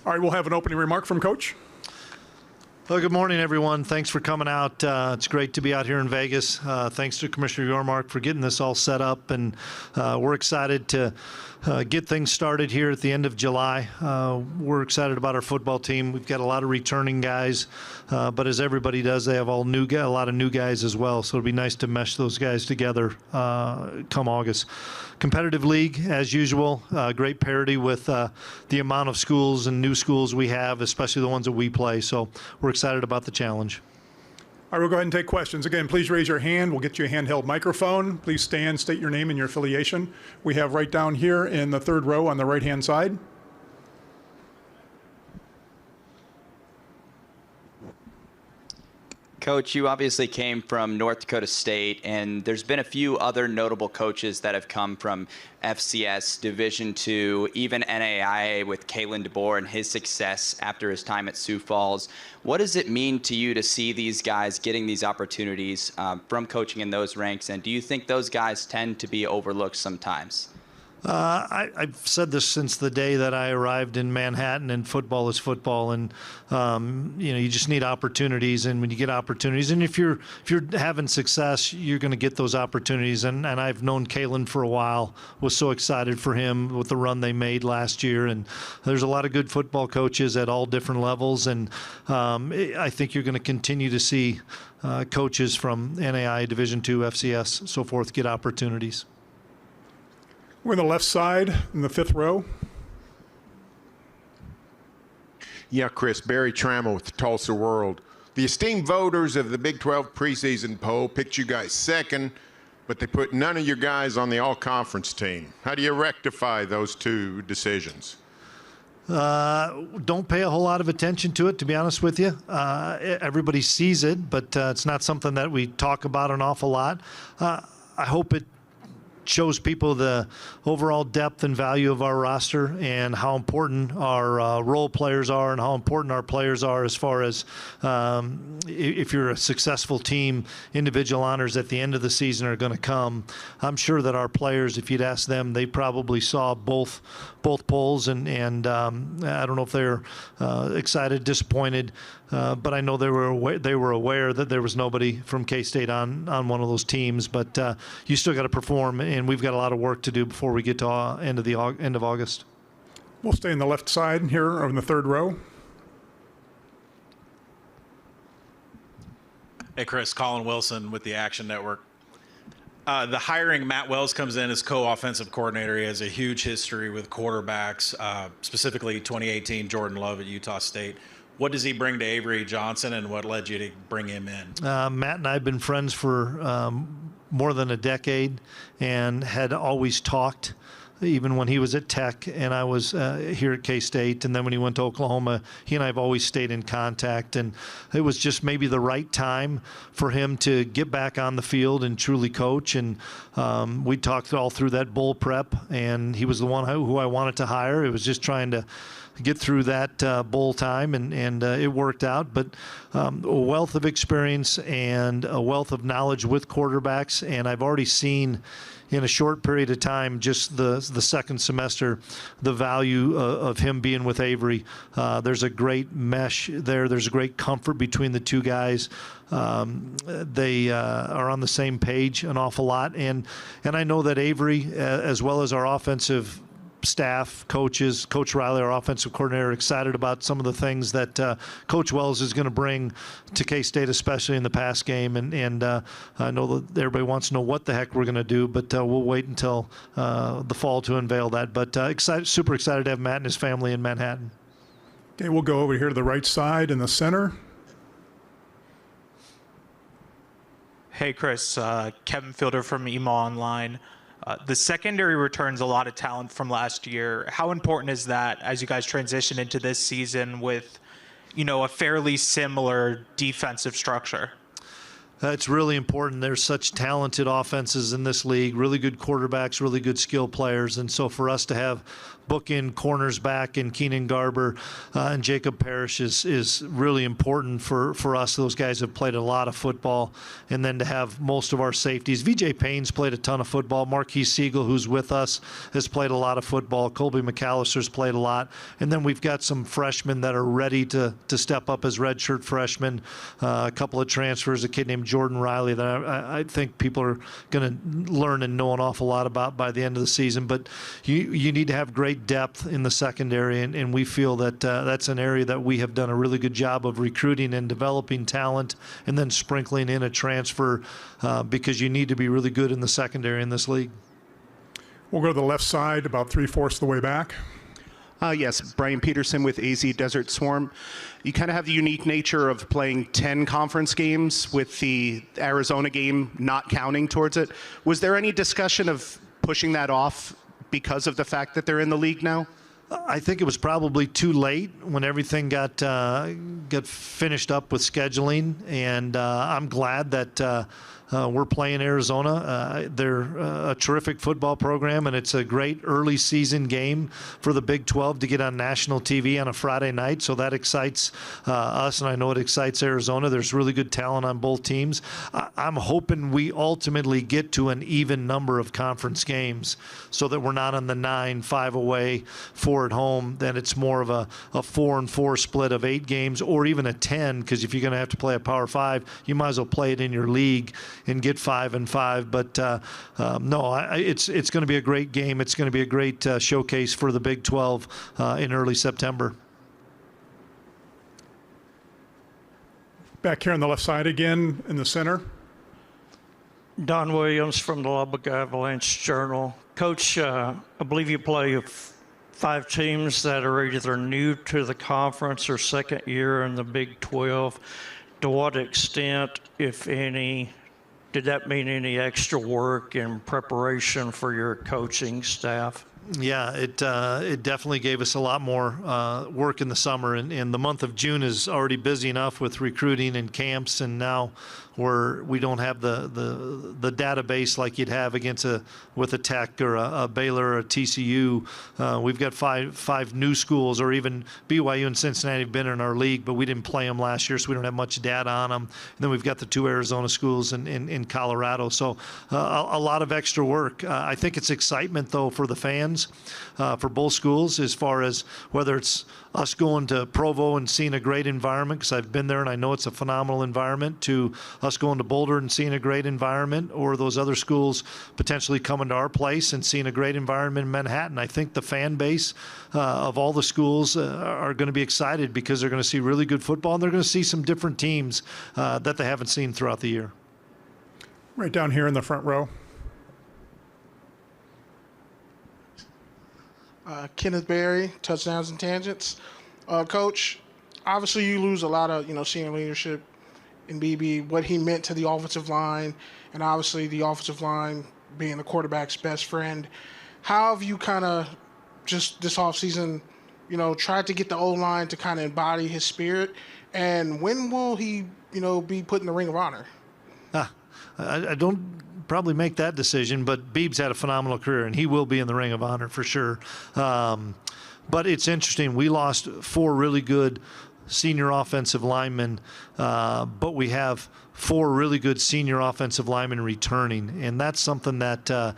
All right, we'll have an opening remark from Coach. Well, good morning, everyone. Thanks for coming out. It's great to be out here in Vegas. Thanks to Commissioner Yormark for getting this all set up, and we're excited to get things started here at the end of July. We're excited about our football team. We've got a lot of returning guys, but as everybody does, they have a lot of new guys as well. So it'll be nice to mesh those guys together come August. Competitive league, as usual. Great parity with the amount of schools and new schools we have, especially the ones that we play. So we're excited about the challenge. All right, we'll go ahead and take questions. Again, please raise your hand. We'll get you a handheld microphone. Please stand, state your name and your affiliation. We have right down here in the third row on the right-hand side. Coach, you obviously came from North Dakota State, and there's been a few other notable coaches that have come from FCS, Division II, even NAIA with Kalen DeBoer and his success after his time at Sioux Falls. What does it mean to you to see these guys getting these opportunities from coaching in those ranks, and do you think those guys tend to be overlooked sometimes? I've said this since the day that I arrived in Manhattan, and football is football, and you just need opportunities. And when you get opportunities, and if you're having success, you're going to get those opportunities. And I've known Kalen for a while. Was so excited for him with the run they made last year. And there's a lot of good football coaches at all different levels, and I think you're going to continue to see coaches from NAI, Division II, FCS, so forth, get opportunities. We're on the left side in the fifth row. Yeah, Chris, Barry Trammell with the Tulsa World. The esteemed voters of the Big 12 preseason poll picked you guys second, but they put none of your guys on the all-conference team. How do you rectify those two decisions? Don't pay a whole lot of attention to it, to be honest with you. Everybody sees it, but it's not something that we talk about an awful lot. I hope it shows people the overall depth and value of our roster and how important our role players are and how important our players are as far as if you're a successful team, individual honors at the end of the season are going to come. I'm sure that our players, if you'd ask them, they probably saw both polls, and I don't know if they're excited, disappointed, but I know they were aware that there was nobody from K-State on one of those teams. But you still got to perform, and we've got a lot of work to do before we get to end of August. We'll stay on the left side here, or in the third row. Hey, Chris, Colin Wilson with the Action Network. The hiring Matt Wells comes in as co-offensive coordinator. He has a huge history with quarterbacks, specifically 2018 Jordan Love at Utah State. What does he bring to Avery Johnson, and what led you to bring him in? Matt and I have been friends for more than a decade and had always talked, even when he was at Tech and I was here at K-State, and then when he went to Oklahoma, he and I have always stayed in contact, and it was just maybe the right time for him to get back on the field and truly coach. And we talked all through that bowl prep, and he was the one who I wanted to hire. It was just trying to get through that bowl time, and it worked out. But a wealth of experience and a wealth of knowledge with quarterbacks, and I've already seen in a short period of time, just the second semester, the value of him being with Avery. There's a great mesh there. There's a great comfort between the two guys. They are on the same page an awful lot, and I know that Avery, as well as our offensive staff, coaches, Coach Riley, our offensive coordinator, excited about some of the things that Coach Wells is going to bring to K-State, especially in the pass game. And I know that everybody wants to know what the heck we're going to do, but we'll wait until the fall to unveil that. But super excited to have Matt and his family in Manhattan. Okay, we'll go over here to the right side in the center. Hey, Chris. Kevin Fielder from EMO Online. The secondary returns a lot of talent from last year. How important is that as you guys transition into this season with, a fairly similar defensive structure? It's really important. There's such talented offenses in this league, really good quarterbacks, really good skill players. And so for us to have bookend corners back in Keenan Garber and Jacob Parrish is really important for us. Those guys have played a lot of football. And then to have most of our safeties. VJ Payne's played a ton of football. Marquise Siegel, who's with us, has played a lot of football. Colby McAllister's played a lot. And then we've got some freshmen that are ready to step up as redshirt freshmen. A couple of transfers, a kid named Jordan Riley that I think people are going to learn and know an awful lot about by the end of the season. But you need to have great depth in the secondary, and we feel that that's an area that we have done a really good job of recruiting and developing talent and then sprinkling in a transfer because you need to be really good in the secondary in this league. We'll go to the left side, about 3/4 of the way back. Yes, Brian Peterson with AZ Desert Swarm. You kind of have the unique nature of playing 10 conference games with the Arizona game not counting towards it. Was there any discussion of pushing that off because of the fact that they're in the league now? I think it was probably too late when everything got finished up with scheduling, and I'm glad that we're playing Arizona. They're a terrific football program, and it's a great early season game for the Big 12 to get on national TV on a Friday night. So that excites us, and I know it excites Arizona. There's really good talent on both teams. I'm hoping we ultimately get to an even number of conference games so that we're not on the 9, 5 away, 4 at home. Then it's more of a 4-4 split of 8 games, or even a 10, because if you're going to have to play a Power 5, you might as well play it in your league and get 5-5. But no, it's going to be a great game. It's going to be a great showcase for the Big 12 in early September. Back here on the left side again, in the center. Don Williams from the Lubbock Avalanche Journal. Coach, I believe you play 5 teams that are either new to the conference or second year in the Big 12. To what extent, if any, did that mean any extra work in preparation for your coaching staff? Yeah, it definitely gave us a lot more work in the summer, and the month of June is already busy enough with recruiting and camps, and now we don't have the database like you'd have with a Tech or a Baylor or a TCU. We've got five new schools, or even BYU and Cincinnati have been in our league, but we didn't play them last year, so we don't have much data on them. And then we've got the 2 Arizona schools in Colorado, so a lot of extra work. I think it's excitement though for the fans, for both schools, as far as whether it's us going to Provo and seeing a great environment, because I've been there and I know it's a phenomenal environment, to us going to Boulder and seeing a great environment, or those other schools potentially coming to our place and seeing a great environment in Manhattan. I think the fan base of all the schools are going to be excited because they're going to see really good football, and they're going to see some different teams that they haven't seen throughout the year. Right down here in the front row. Kenneth Berry, Touchdowns and Tangents. Coach, obviously you lose a lot of senior leadership in BB, what he meant to the offensive line, and obviously the offensive line being the quarterback's best friend. How have you kind of just this offseason, tried to get the O-line to kind of embody his spirit, and when will he be put in the Ring of Honor? I don't probably make that decision, but Beeb's had a phenomenal career, and he will be in the Ring of Honor for sure. But it's interesting. We lost 4 really good senior offensive linemen, but we have 4 really good senior offensive linemen returning, and that's something that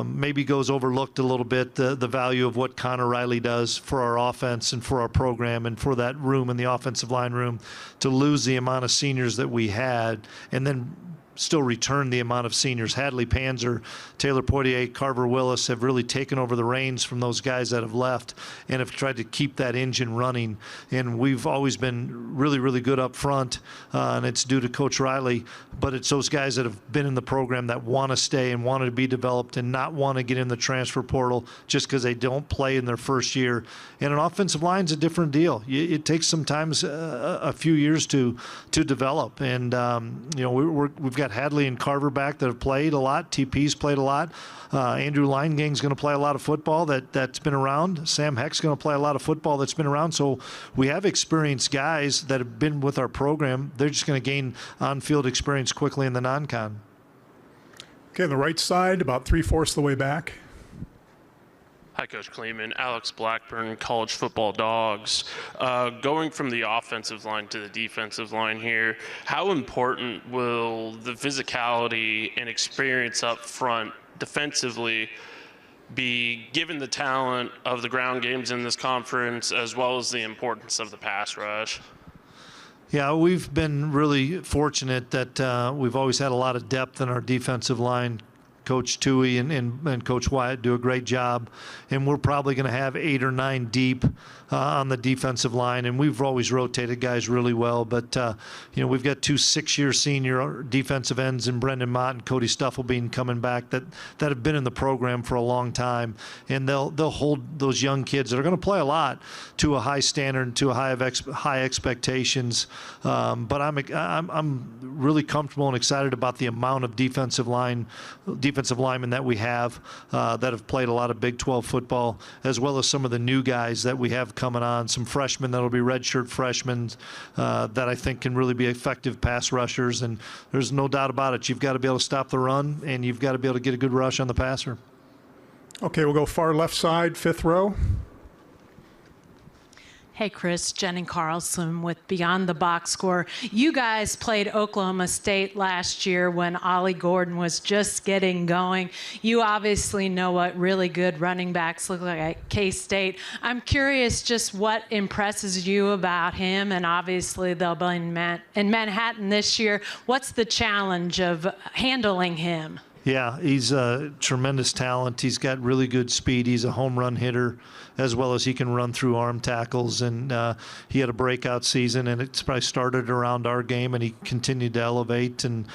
maybe goes overlooked a little bit, the value of what Connor Riley does for our offense and for our program and for that room in the offensive line room, to lose the amount of seniors that we had and then still return the amount of seniors. Hadley Panzer, Taylor Poitier, Carver Willis have really taken over the reins from those guys that have left and have tried to keep that engine running. And we've always been really, really good up front, and it's due to Coach Riley. But it's those guys that have been in the program that want to stay and want to be developed and not want to get in the transfer portal just because they don't play in their first year. And an offensive line's a different deal. It takes sometimes a few years to develop. And we've got got Hadley and Carver back that have played a lot. TP's played a lot. Andrew Leingang's going to play a lot of football that's been around. Sam Heck's going to play a lot of football that's been around. So we have experienced guys that have been with our program. They're just going to gain on-field experience quickly in the non-con. Okay, on the right side, about 3/4 of the way back. Hi, Coach Klieman. Alex Blackburn, College Football Dogs. Going from the offensive line to the defensive line here, how important will the physicality and experience up front defensively be, given the talent of the ground games in this conference, as well as the importance of the pass rush? Yeah, we've been really fortunate that we've always had a lot of depth in our defensive line. Coach Tui and Coach Wyatt do a great job, and we're probably going to have 8 or 9 deep on the defensive line, and we've always rotated guys really well. But we've got 2 6-year senior defensive ends in Brendan Mott and Cody Stufflebean coming back that have been in the program for a long time, and they'll hold those young kids that are going to play a lot to a high standard and to a high expectations. But I'm really comfortable and excited about the amount of defensive linemen that we have that have played a lot of Big 12 football, as well as some of the new guys that we have coming on, some freshmen that'll be redshirt freshmen that I think can really be effective pass rushers. And there's no doubt about it. You've got to be able to stop the run, and you've got to be able to get a good rush on the passer. Okay, we'll go far left side, 5th row. Hey, Chris, Jenny Carlson with Beyond the Box Score. You guys played Oklahoma State last year when Ollie Gordon was just getting going. You obviously know what really good running backs look like at K-State. I'm curious just what impresses you about him, and obviously they'll be in Manhattan this year. What's the challenge of handling him? Yeah, he's a tremendous talent. He's got really good speed. He's a home run hitter, as well as he can run through arm tackles. And he had a breakout season, and it's probably started around our game, and he continued to elevate. And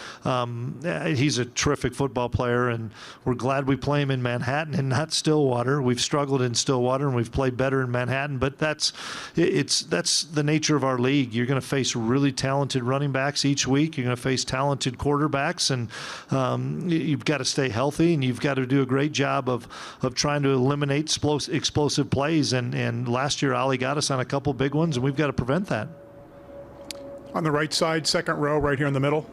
he's a terrific football player, and we're glad we play him in Manhattan and not Stillwater. We've struggled in Stillwater, and we've played better in Manhattan, but that's the nature of our league. You're going to face really talented running backs each week. You're going to face talented quarterbacks, and you've got to stay healthy, and you've got to do a great job of trying to eliminate explosive plays. And last year, Ollie got us on a couple big ones, and we've got to prevent that. On the right side, 2nd row, right here in the middle.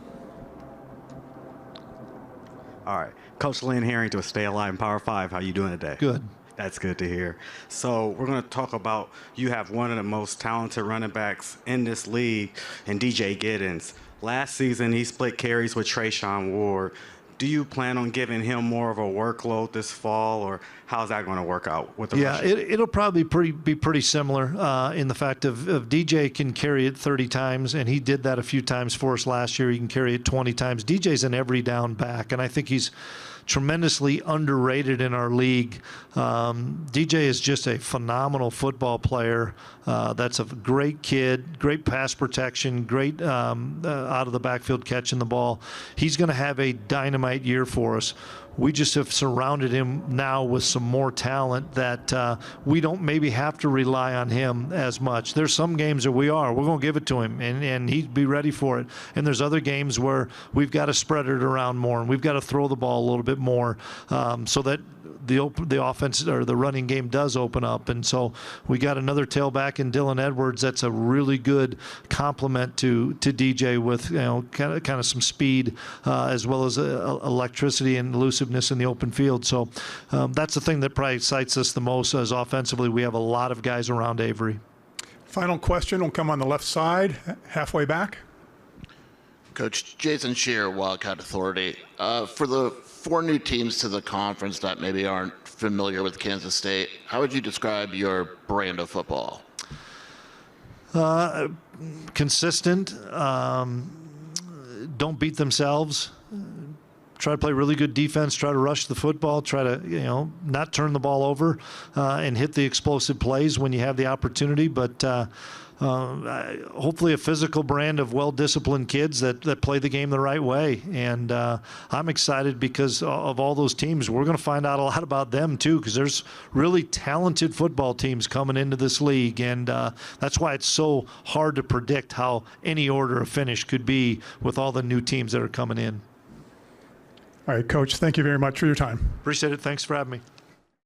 All right. Coach Lynn Harrington with Stay Alive in Power 5. How you doing today? Good. That's good to hear. So we're going to talk about, you have one of the most talented running backs in this league, and DJ Giddens. Last season, he split carries with Trayshawn Ward. Do you plan on giving him more of a workload this fall, or how's that going to work out with the rushing? It'll probably be pretty similar in the fact of DJ can carry it 30 times, and he did that a few times for us last year. He can carry it 20 times. DJ's an every down back, and I think he's tremendously underrated in our league. DJ is just a phenomenal football player. That's a great kid, great pass protection, great out of the backfield catching the ball. He's going to have a dynamite year for us. We just have surrounded him now with some more talent that we don't maybe have to rely on him as much. There's some games that we're going to give it to him, and he'd be ready for it. And there's other games where we've got to spread it around more, and we've got to throw the ball a little bit more so that the offense or the running game does open up. And so we got another tailback in Dylan Edwards that's a really good complement to DJ with kind of some speed as well as electricity and elusiveness in the open field. So that's the thing that probably excites us the most, as offensively we have a lot of guys around Avery. Final question will come on the left side, halfway back. Coach Jason Shear, Wildcat Authority. For the 4 new teams to the conference that maybe aren't familiar with Kansas State, how would you describe your brand of football? Consistent. Don't beat themselves. Try to play really good defense. Try to rush the football. Try to not turn the ball over and hit the explosive plays when you have the opportunity. But hopefully a physical brand of well-disciplined kids that play the game the right way. And I'm excited because of all those teams. We're going to find out a lot about them too, because there's really talented football teams coming into this league, and that's why it's so hard to predict how any order of finish could be with all the new teams that are coming in. All right, Coach, thank you very much for your time. Appreciate it. Thanks for having me.